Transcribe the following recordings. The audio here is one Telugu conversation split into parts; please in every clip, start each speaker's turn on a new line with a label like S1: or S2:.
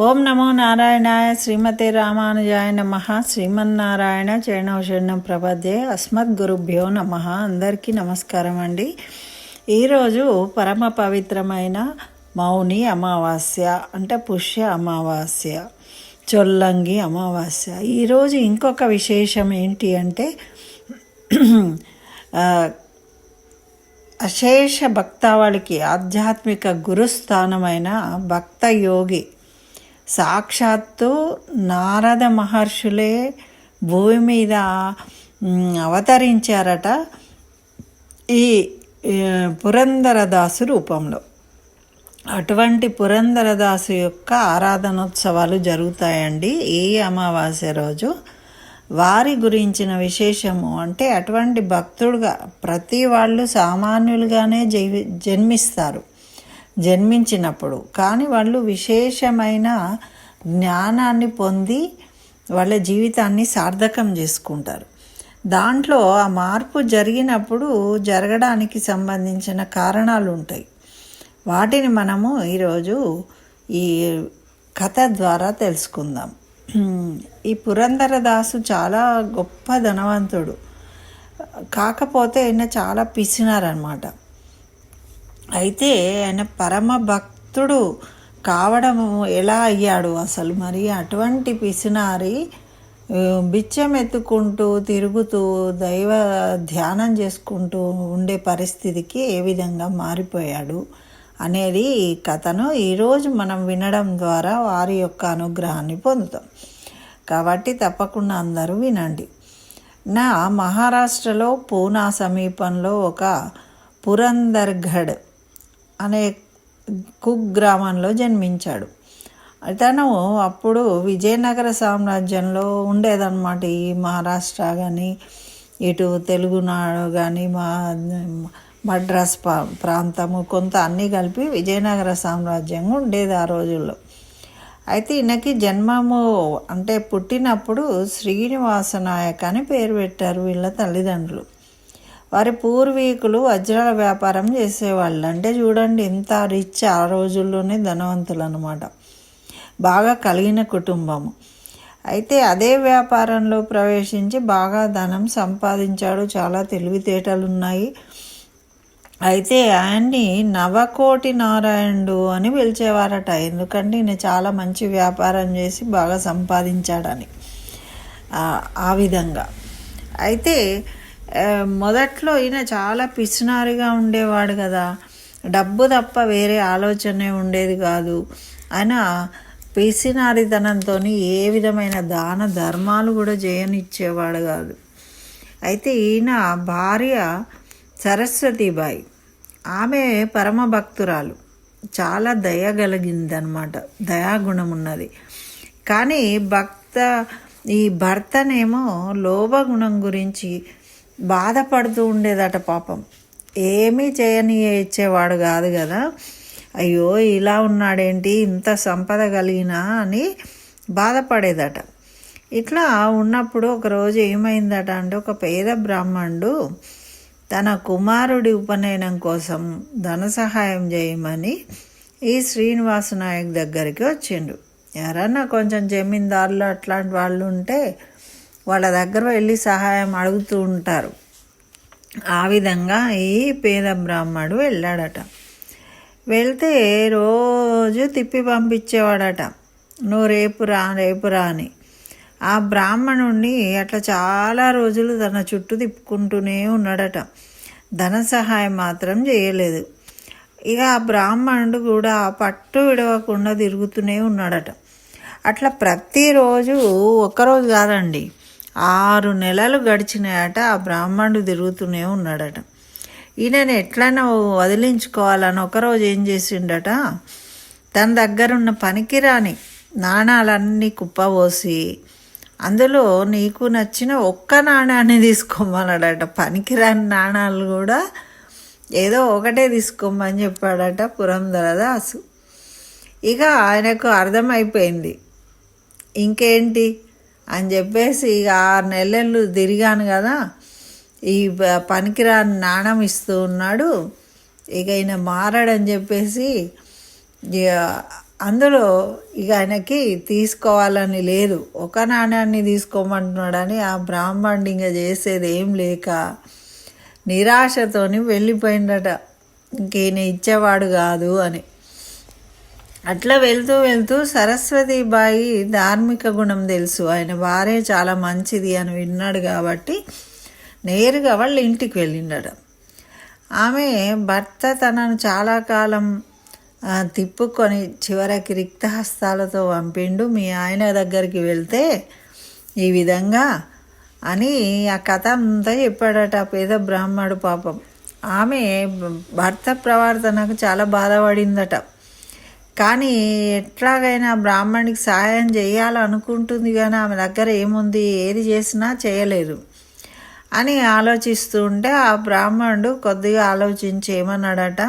S1: ఓం నమో నారాయణాయ శ్రీమతే రామానుజాయ నమః. శ్రీమన్నారాయణ చరణౌషణం ప్రపద్యే అస్మద్గురుభ్యో నమః. అందరికీ నమస్కారం అండి. ఈరోజు పరమ పవిత్రమైన మౌని అమావాస్య, అంటే పుష్య అమావాస్య, చొల్లంగి అమావాస్య. ఈరోజు ఇంకొక విశేషం ఏంటి అంటే అశేష భక్తావళికి ఆధ్యాత్మిక గురుస్థానమైన భక్త యోగి సాక్షాత్తు నారద మహర్షులే భూమి మీద అవతరించారట ఈ పురంధరదాసు రూపంలో. అటువంటి పురంధరదాసు యొక్క ఆరాధనోత్సవాలు జరుగుతాయండి ఈ అమావాస్య రోజు. వారి గురించిన విశేషము అంటే అటువంటి భక్తుడుగా ప్రతి వాళ్ళు సామాన్యులుగానే జన్మిస్తారు జన్మించినప్పుడు, కానీ వాళ్ళు విశేషమైన జ్ఞానాన్ని పొంది వాళ్ళ జీవితాన్ని సార్థకం చేసుకుంటారు. దాంట్లో ఆ మార్పు జరిగినప్పుడు జరగడానికి సంబంధించిన కారణాలు ఉంటాయి. వాటిని మనము ఈరోజు ఈ కథ ద్వారా తెలుసుకుందాం. ఈ పురంధరదాసు చాలా గొప్ప ధనవంతుడు, కాకపోతే ఆయన చాలా పిసినారనమాట. అయితే ఆయన పరమ భక్తుడు కావడం ఎలా అయ్యాడు అసలు? మరి అటువంటి పిసినారి బిచ్చం ఎత్తుకుంటూ తిరుగుతూ దైవ ధ్యానం చేసుకుంటూ ఉండే పరిస్థితికి ఏ విధంగా మారిపోయాడు అనేది ఈ కథను ఈరోజు మనం వినడం ద్వారా వారి యొక్క అనుగ్రహాన్ని పొందుతాం. కాబట్టి తప్పకుండా అందరూ వినండి. మహారాష్ట్రలో పూనా సమీపంలో ఒక పురందర్గఢ్ అనే కుగ్రామంలో జన్మించాడు. తను అప్పుడు విజయనగర సామ్రాజ్యంలో ఉండేదన్నమాట. ఈ మహారాష్ట్ర కానీ ఇటు తెలుగునాడు కానీ మద్రాస్ ప్రాంతము కొంత అన్నీ కలిపి విజయనగర సామ్రాజ్యంగా ఉండేది ఆ రోజుల్లో. అయితే ఈయనకి జన్మము అంటే పుట్టినప్పుడు శ్రీనివాస నాయక్ అని పేరు పెట్టారు వీళ్ళ తల్లిదండ్రులు. వారి పూర్వీకులు వజ్రాల వ్యాపారం చేసేవాళ్ళు. అంటే చూడండి ఎంత రిచ్, ఆ రోజుల్లోనే ధనవంతులు అనమాట, బాగా కలిగిన కుటుంబము. అయితే అదే వ్యాపారంలో ప్రవేశించి బాగా ధనం సంపాదించాడు, చాలా తెలివితేటలు ఉన్నాయి. అయితే ఆయన్ని నవకోటి నారాయణుడు అని పిలిచేవారట, ఎందుకంటే ఈయన చాలా మంచి వ్యాపారం చేసి బాగా సంపాదించాడని. ఆ విధంగా అయితే మొదట్లో ఈయన చాలా పిసినారిగా ఉండేవాడు కదా, డబ్బు తప్ప వేరే ఆలోచనే ఉండేది కాదు. ఆయన పిసినారితనంతో ఏ విధమైన దాన ధర్మాలు కూడా చేయనిచ్చేవాడు కాదు. అయితే ఈయన భార్య సరస్వతీబాయి, ఆమె పరమ భక్తురాలు, చాలా దయగలిగిందనమాట, దయాగుణం ఉన్నది. కానీ ఈ భర్తనేమో లోభగుణం గురించి బాధపడుతూ ఉండేదట. పాపం ఏమీ ఇచ్చేవాడు కాదు కదా, అయ్యో ఇలా ఉన్నాడేంటి, ఇంత సంపద కలిగినా అని బాధపడేదట. ఇట్లా ఉన్నప్పుడు ఒకరోజు ఏమైందట అంటే, ఒక పేద బ్రాహ్మణుడు తన కుమారుడి ఉపనయనం కోసం ధన సహాయం చేయమని ఈ శ్రీనివాస నాయక్ దగ్గరికి వచ్చిండు. ఎవరన్నా కొంచెం జమీందారులు అట్లాంటి వాళ్ళు ఉంటే వాళ్ళ దగ్గర వెళ్ళి సహాయం అడుగుతూ ఉంటారు. ఆ విధంగా ఈ పేద బ్రాహ్మణుడు వెళ్ళాడట. వెళ్తే రోజు తిప్పి పంపించేవాడట, నువ్వు రేపు రా అని. ఆ బ్రాహ్మణుడిని అట్లా చాలా రోజులు తన చుట్టూ తిప్పుకుంటూనే ఉన్నాడట, ధన సహాయం మాత్రం చేయలేదు. ఇక ఆ బ్రాహ్మణుడు కూడా పట్టు విడవకుండా తిరుగుతూనే ఉన్నాడట. అట్లా ప్రతిరోజు ఒక్కరోజు కాదండి, 6 నెలలు గడిచినాయట. ఆ బ్రాహ్మణుడు తిరుగుతూనే ఉన్నాడట. ఈయనని ఎట్లైనా వదిలించుకోవాలని ఒకరోజు ఏం చేసిండట, తన దగ్గర ఉన్న పనికిరాని నాణాలన్నీ కుప్పపోసి అందులో నీకు నచ్చిన ఒక్క నాణాన్ని తీసుకోమన్నాడట. పనికిరాని నాణాలు కూడా ఏదో ఒకటే తీసుకోమని చెప్పాడట పురంధరదాసు. ఇక ఆయనకు అర్థమైపోయింది, ఇంకేంటి అని చెప్పేసి ఇక 6 నెలలు తిరిగాను కదా, ఈ పనికిరాని నాణం ఇస్తూ ఉన్నాడు, ఇక ఈయన మారాడని చెప్పేసి అందులో ఇక ఆయనకి తీసుకోవాలని లేదు, ఒక నాణ్యాన్ని తీసుకోమంటున్నాడని ఆ బ్రాహ్మణుడు ఇంకా చేసేది ఏం లేక నిరాశతోని వెళ్ళిపోయిందట, ఇంకేనే ఇచ్చేవాడు కాదు అని. అట్లా వెళ్తూ వెళ్తూ సరస్వతీబాయి ధార్మిక గుణం తెలుసు, ఆయన భార్య చాలా మంచిది అని విన్నాడు కాబట్టి నేరుగా వాళ్ళ ఇంటికి వెళ్ళిండట. ఆమె భర్త తనను చాలా కాలం తిప్పుకొని చివరికి రిక్తహస్తాలతో పంపిండు, మీ ఆయన దగ్గరికి వెళ్తే ఈ విధంగా అని ఆ కథ అంతా చెప్పాడట పేద బ్రాహ్మడు. పాపం ఆమె భర్త ప్రవర్తనకు చాలా బాధపడిందట. కానీ ఎట్లాగైనా బ్రాహ్మణికి సహాయం చేయాలనుకుంటుంది, కానీ ఆమె దగ్గర ఏముంది, ఏది చేసినా చేయలేదు అని ఆలోచిస్తూ ఉంటే ఆ బ్రాహ్మణుడు కొద్దిగా ఆలోచించి ఏమన్నాడట,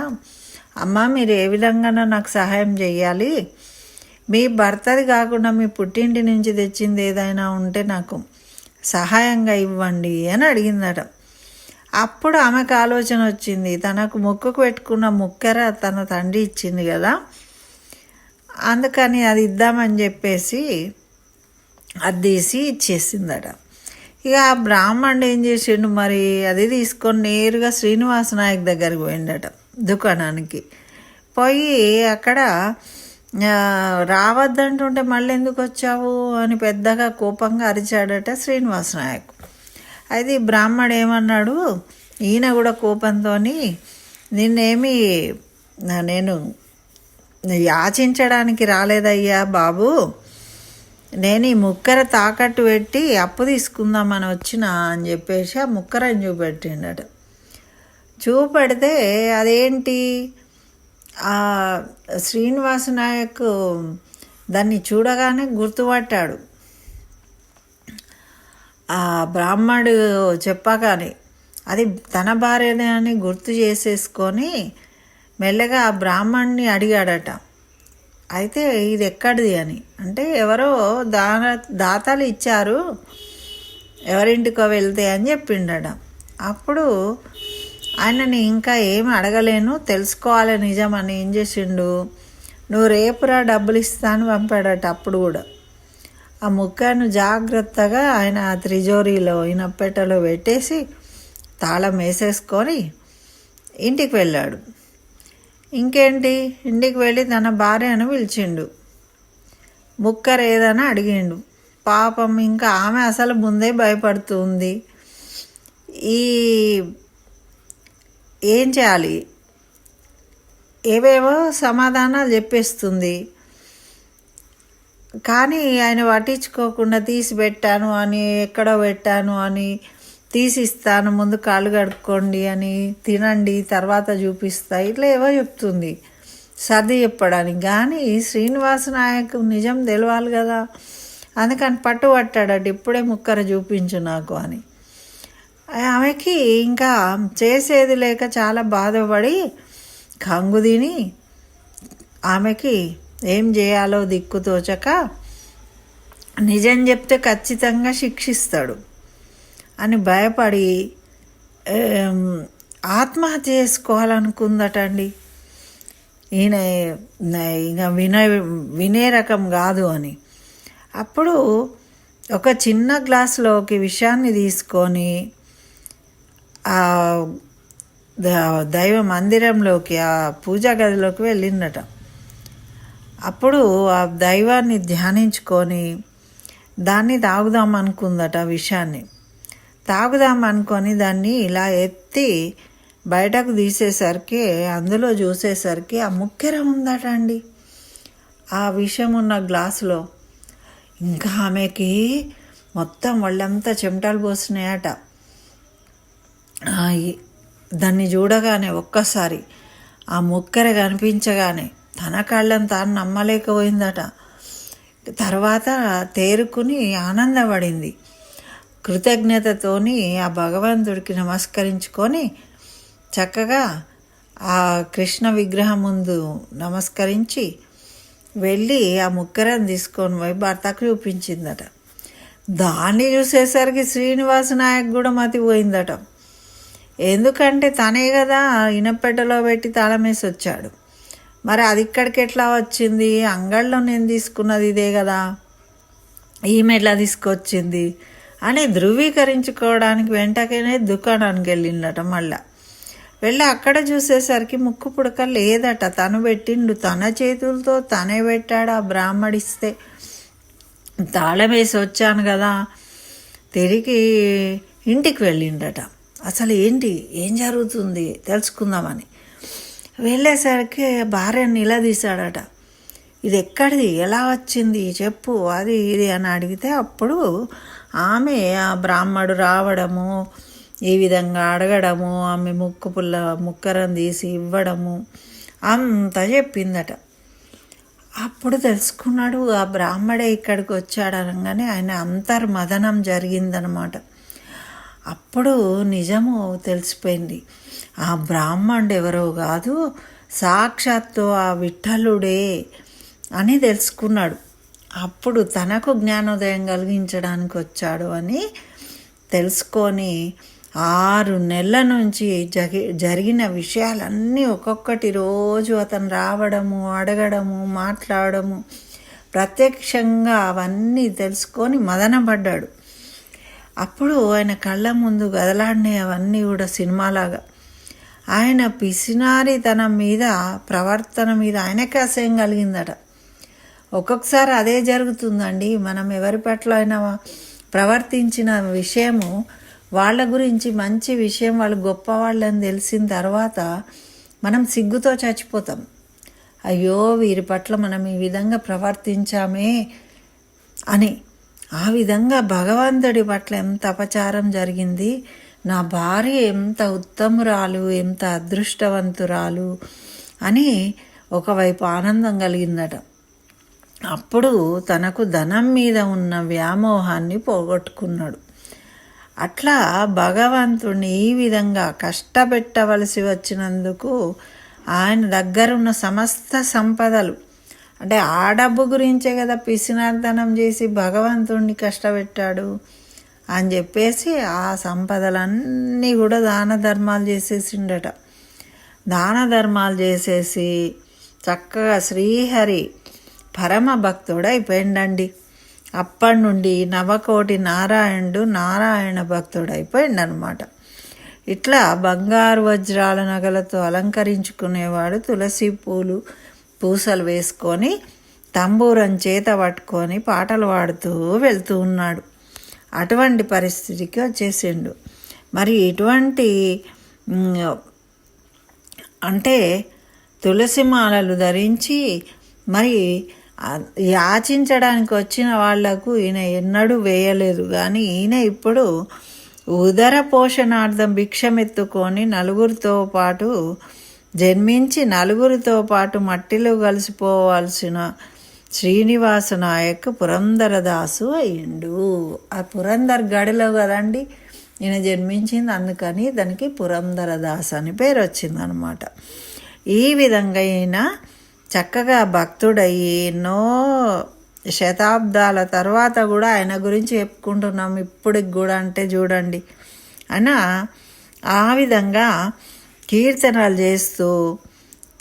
S1: అమ్మ మీరు ఏ విధంగానో నాకు సహాయం చేయాలి, మీ భర్తది కాకుండా మీ పుట్టింటి నుంచి తెచ్చింది ఏదైనా ఉంటే నాకు సహాయంగా ఇవ్వండి అని అడిగిందట. అప్పుడు ఆమెకు ఆలోచన వచ్చింది, తనకు ముక్కుకు పెట్టుకున్న ముక్కెర తన తండ్రి ఇచ్చింది కదా, అందుకని అది ఇద్దామని చెప్పేసి అది తీసి ఇచ్చేసిందట. ఇక ఆ బ్రాహ్మణుడు ఏం చేసిండు మరి, అది తీసుకొని నేరుగా శ్రీనివాస నాయక్ దగ్గరికి పోయిండట దుకాణానికి. పోయి అక్కడ రావద్దంటుంటే మళ్ళీ ఎందుకు వచ్చావు అని పెద్దగా కోపంగా అరిచాడట శ్రీనివాస నాయక్. అయితే ఈ బ్రాహ్మడు ఏమన్నాడు, ఈయన కూడా కోపంతో, నిన్నేమి నేను యాచించడానికి రాలేదయ్యా బాబు, నేను ఈ ముక్కర తాకట్టు పెట్టి అప్పు తీసుకుందామని వచ్చిన అని చెప్పేసి ఆ ముక్కరని చూపెట్టిండట. చూపెడితే అదేంటి, ఆ శ్రీనివాస నాయక్ దాన్ని చూడగానే గుర్తుపట్టాడు. ఆ బ్రాహ్మడు చెప్పగానే అది తన భార్యనే అని గుర్తు చేసేసుకొని మెల్లగా ఆ బ్రాహ్మణ్ణి అడిగాడట, అయితే ఇది ఎక్కడిది అని. అంటే ఎవరో దాతలు ఇచ్చారు, ఎవరింటికో వెళ్తే అని చెప్పిండట. అప్పుడు ఆయనని ఇంకా ఏమి అడగలేను, తెలుసుకోవాలి నిజం అని ఏం చేసిండు, నువ్వు రేపురా డబ్బులు ఇస్తాను పంపాడట. అప్పుడు కూడా ఆ ముక్కను జాగ్రత్తగా ఆయన త్రిజోరీలో ఇనప్పెట్టలో పెట్టేసి తాళం వేసేసుకొని ఇంటికి వెళ్ళాడు. ఇంకేంటి, ఇంటికి వెళ్ళి తన భార్యను పిలిచిండు, ముక్కర ఏదని అడిగిండు. పాపం ఇంకా ఆమె అసలు ముందే భయపడుతుంది, ఏం చేయాలి, ఏవేవో సమాధానాలు చెప్పేస్తుంది. కానీ ఆయన పట్టించుకోకుండా తీసి పెట్టాను అని, ఎక్కడో పెట్టాను అని, తీసిస్తాను ముందు కాళ్ళు కడుక్కోండి అని, తినండి తర్వాత చూపిస్తా, ఇట్లా ఏవో చెప్తుంది సర్ది చెప్పడానికి. కానీ శ్రీనివాస నాయక్ నిజం తెలవాలి కదా, అందుకని పట్టుబట్టాడట, ఇప్పుడే ముక్కర చూపించు నాకు అని. ఆమెకి ఇంకా చేసేది లేక చాలా బాధపడి కంగుదిని ఆమెకి ఏం చేయాలో దిక్కుతోచక నిజం చెప్తే ఖచ్చితంగా శిక్షిస్తాడు అని భయపడి ఆత్మహత్య చేసుకోవాలనుకుందటండి. ఈయన ఇంకా వినే రకం కాదు అని. అప్పుడు ఒక చిన్న గ్లాసులోకి విషయాన్ని తీసుకొని ఆ దైవ మందిరంలోకి, ఆ పూజా గదిలోకి వెళ్ళిందట. అప్పుడు ఆ దైవాన్ని ధ్యానించుకొని దాన్ని తాగుదాం అనుకుందట. విషయాన్ని తాగుదాం అనుకొని దాన్ని ఇలా ఎత్తి బయటకు తీసేసరికి అందులో చూసేసరికి ఆ ముక్కెర ఉందట అండి ఆ విషం ఉన్న గ్లాసులో. ఇంకా ఆమెకి మొత్తం వాళ్ళంతా చెమటలు పోసినాయట. దాన్ని చూడగానే ఒక్కసారి ఆ ముక్కెర కనిపించగానే తన కళ్ళని తాను నమ్మలేకపోయిందట. తర్వాత తేరుకుని ఆనందపడింది. కృతజ్ఞతతోని ఆ భగవంతుడికి నమస్కరించుకొని చక్కగా ఆ కృష్ణ విగ్రహం ముందు నమస్కరించి వెళ్ళి ఆ ముక్కెరని తీసుకొని పోయి భర్తకు చూపించిందట. దాన్ని చూసేసరికి శ్రీనివాస నాయక్ కూడా మతిపోయిందట. ఎందుకంటే తనే కదా ఇనపెట్టెలో పెట్టి తాళం వేసి వచ్చాడు. మరి అది ఇక్కడికి ఎట్లా వచ్చింది, అంగడిలో నేను తీసుకున్నది ఇదే కదా, ఈమె ఎట్లా తీసుకొచ్చింది అని ధృవీకరించుకోవడానికి వెంటనే దుకాణానికి వెళ్ళిండట. మళ్ళా వెళ్ళి అక్కడ చూసేసరికి ముక్కు పుడక లేదట. తను పెట్టిండు, తన చేతులతో తనే పెట్టాడు. ఆ బ్రాహ్మడిస్తే తాళం వేసి వచ్చాను కదా, తిరిగి ఇంటికి వెళ్ళిండట. అసలు ఏం జరుగుతుంది తెలుసుకుందామని వెళ్ళేసరికి భార్యను నిలదీశాడట. ఇది ఎక్కడిది, ఎలా వచ్చింది చెప్పు, అది ఇది అని అడిగితే అప్పుడు ఆమె ఆ బ్రాహ్మడు రావడము, ఈ విధంగా అడగడము, ఆమె ముక్కరం తీసి ఇవ్వడము అంతా చెప్పిందట. అప్పుడు తెలుసుకున్నాడు ఆ బ్రాహ్మడే ఇక్కడికి వచ్చాడనగానే ఆయన అంతర్మదనం జరిగిందనమాట. అప్పుడు నిజము తెలిసిపోయింది. ఆ బ్రాహ్మణుడు ఎవరో కాదు, సాక్షాత్తు ఆ విఠలుడే అని తెలుసుకున్నాడు. అప్పుడు తనకు జ్ఞానోదయం కలిగించడానికి వచ్చాడు అని తెలుసుకొని 6 నెలల నుంచి జరిగిన విషయాలన్నీ ఒక్కొక్కటి రోజు అతను రావడము, అడగడము, మాట్లాడము, ప్రత్యక్షంగా అవన్నీ తెలుసుకొని మదనపడ్డాడు. అప్పుడు ఆయన కళ్ళ ముందు గదలాడినాయి అవన్నీ కూడా సినిమాలాగా. ఆయన పిసినారితనం మీద, ప్రవర్తన మీద ఆయనకే అసహ్యం కలిగిందట. ఒక్కొక్కసారి అదే జరుగుతుందండి. మనం ఎవరి పట్ల అయినా ప్రవర్తించిన విషయము, వాళ్ళ గురించి మంచి విషయం, వాళ్ళు గొప్పవాళ్ళని తెలిసిన తర్వాత మనం సిగ్గుతో చచ్చిపోతాం. అయ్యో వీరి పట్ల మనం ఈ విధంగా ప్రవర్తించామే అని. ఆ విధంగా భగవంతుడి పట్ల ఎంత అపచారం జరిగింది, నా భార్య ఎంత ఉత్తమురాలు, ఎంత అదృష్టవంతురాలు అని ఒకవైపు ఆనందం కలిగిందట. అప్పుడు తనకు ధనం మీద ఉన్న వ్యామోహాన్ని పోగొట్టుకున్నాడు. అట్లా భగవంతుడిని ఈ విధంగా కష్టపెట్టవలసి వచ్చినందుకు ఆయన దగ్గరున్న సమస్త సంపదలు, అంటే ఆ డబ్బు గురించే కదా పిసినార్దనం చేసి భగవంతుడిని కష్టపెట్టాడు అని చెప్పేసి ఆ సంపదలన్నీ కూడా దాన ధర్మాలు చేసేసిండట. దాన ధర్మాలు చేసేసి చక్కగా శ్రీహరి పరమ భక్తుడైపోయిండండి. అప్పటి నుండి నవకోటి నారాయణుడు నారాయణ భక్తుడైపోయిండు అనమాట. ఇట్లా బంగారు వజ్రాల నగలతో అలంకరించుకునేవాడు, తులసి పూసలు వేసుకొని తంబూరం చేత పట్టుకొని పాటలు పాడుతూ వెళ్తూ ఉన్నాడు. అటువంటి పరిస్థితికి వచ్చేసిండు. మరి ఇటువంటి అంటే తులసి మాలలు ధరించి మరి యాచించడానికి వచ్చిన వాళ్లకు ఈయన ఎన్నడూ వేయలేదు. కానీ ఈయన ఇప్పుడు ఉదర పోషణార్థం భిక్షమెత్తుకొని నలుగురితో పాటు జన్మించి నలుగురితో పాటు మట్టిలో కలిసిపోవాల్సిన శ్రీనివాస నాయక్ పురంధరదాసు అయ్యిండు. ఆ పురంధర్ గడిలో కదండి ఈయన జన్మించింది, అందుకని దానికి పురంధరదాస్ అని పేరు వచ్చిందనమాట. ఈ విధంగా ఈయన చక్కగా భక్తుడయ్యి ఎన్నో శతాబ్దాల తర్వాత కూడా ఆయన గురించి చెప్పుకుంటున్నాం ఇప్పటికి కూడా. అంటే చూడండి, ఆయన ఆ విధంగా కీర్తనలు చేస్తూ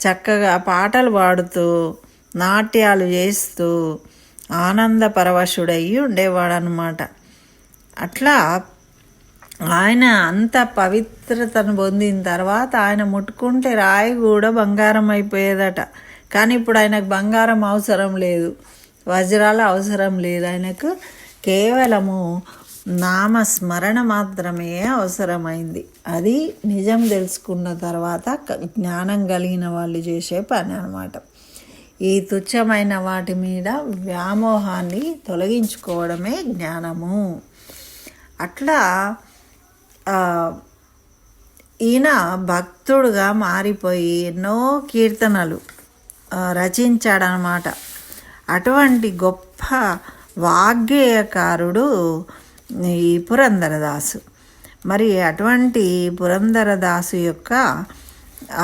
S1: చక్కగా పాటలు పాడుతూ నాట్యాలు చేస్తూ ఆనంద పరవశుడయ్యి ఉండేవాడనమాట. అట్లా ఆయన అంత పవిత్రతను పొందిన తర్వాత ఆయన ముట్టుకుంటే రాయి కూడా బంగారం అయిపోయేదట. కానీ ఇప్పుడు ఆయనకు బంగారం అవసరం లేదు, వజ్రాలు అవసరం లేదు. ఆయనకు కేవలము నామస్మరణ మాత్రమే అవసరమైంది. అది నిజం తెలుసుకున్న తర్వాత జ్ఞానం కలిగిన వాళ్ళు చేసే పని అన్నమాట. ఈ తుచ్చమైన వాటి మీద వ్యామోహాన్ని తొలగించుకోవడమే జ్ఞానము. అట్లా ఈయన భక్తుడుగా మారిపోయి ఎన్నో కీర్తనలు రచించాడనమాట. అటువంటి గొప్ప వాగ్గేయకారుడు ఈ పురంధరదాసు. మరి అటువంటి పురంధరదాసు యొక్క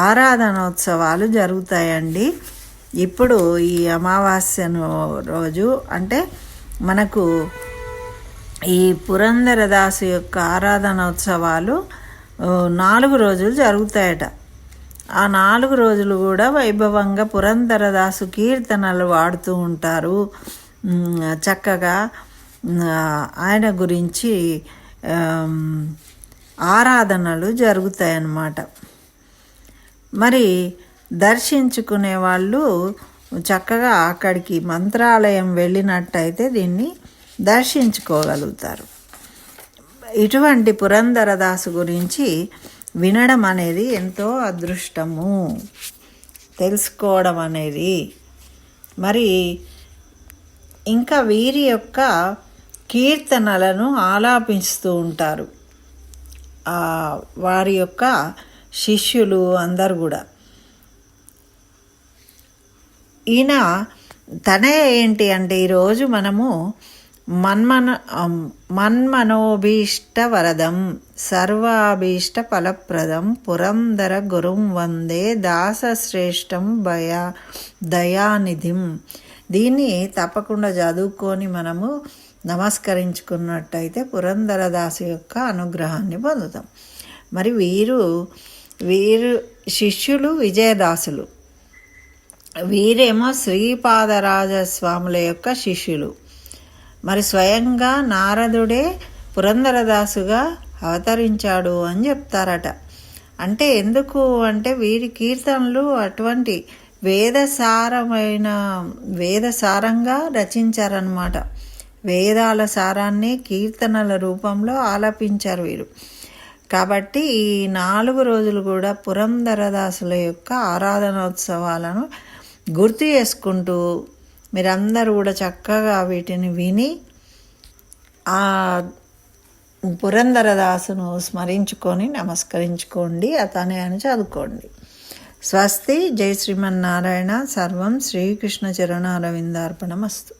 S1: ఆరాధనోత్సవాలు జరుగుతాయండి. ఇప్పుడు ఈ అమావాస్యను రోజు అంటే మనకు ఈ పురంధరదాసు యొక్క ఆరాధనోత్సవాలు 4 రోజులు జరుగుతాయట. ఆ 4 రోజులు కూడా వైభవంగా పురంధరదాసు కీర్తనలు వాడుతూ ఉంటారు. చక్కగా ఆయన గురించి ఆరాధనలు జరుగుతాయన్నమాట. మరి దర్శించుకునే వాళ్ళు చక్కగా అక్కడికి మంత్రాలయం వెళ్ళినట్టయితే దీన్ని దర్శించుకోగలుగుతారు. ఇటువంటి పురంధరదాసు గురించి వినడం అనేది ఎంతో అదృష్టము, తెలుసుకోవడం అనేది. మరి ఇంకా వీరి యొక్క కీర్తనలను ఆలాపిస్తూ ఉంటారు వారి యొక్క శిష్యులు అందరు కూడా. ఈయన తనే ఏంటి అంటే ఈరోజు మనము మన్మనోభీష్ట వరదం సర్వాభీష్ట ఫలప్రదం పురంధర గురుం వందే దాసశ్రేష్టం దయానిధిం. దీన్ని తప్పకుండా చదువుకొని మనము నమస్కరించుకున్నట్టయితే పురంధరదాసు యొక్క అనుగ్రహాన్ని పొందుతాం. మరి వీరు శిష్యులు విజయదాసులు, వీరేమో శ్రీపాదరాజస్వాముల యొక్క శిష్యులు. మరి స్వయంగా నారదుడే పురంధరదాసుగా అవతరించాడు అని చెప్తారట. అంటే ఎందుకు అంటే వీరి కీర్తనలు అటువంటి వేదసారంగా రచించారన్నమాట. వేదాల సారాన్ని కీర్తనల రూపంలో ఆలపించారు వీరు. కాబట్టి ఈ 4 రోజులు కూడా పురంధరదాసుల యొక్క ఆరాధనోత్సవాలను గుర్తు చేసుకుంటూ మీరందరూ కూడా చక్కగా వీటిని విని ఆ పురంధరదాసును స్మరించుకొని నమస్కరించుకోండి, అతనే అని చదువుకోండి. స్వస్తి. జై శ్రీమన్నారాయణ. సర్వం శ్రీకృష్ణ చరణారవిందార్పణమస్తు.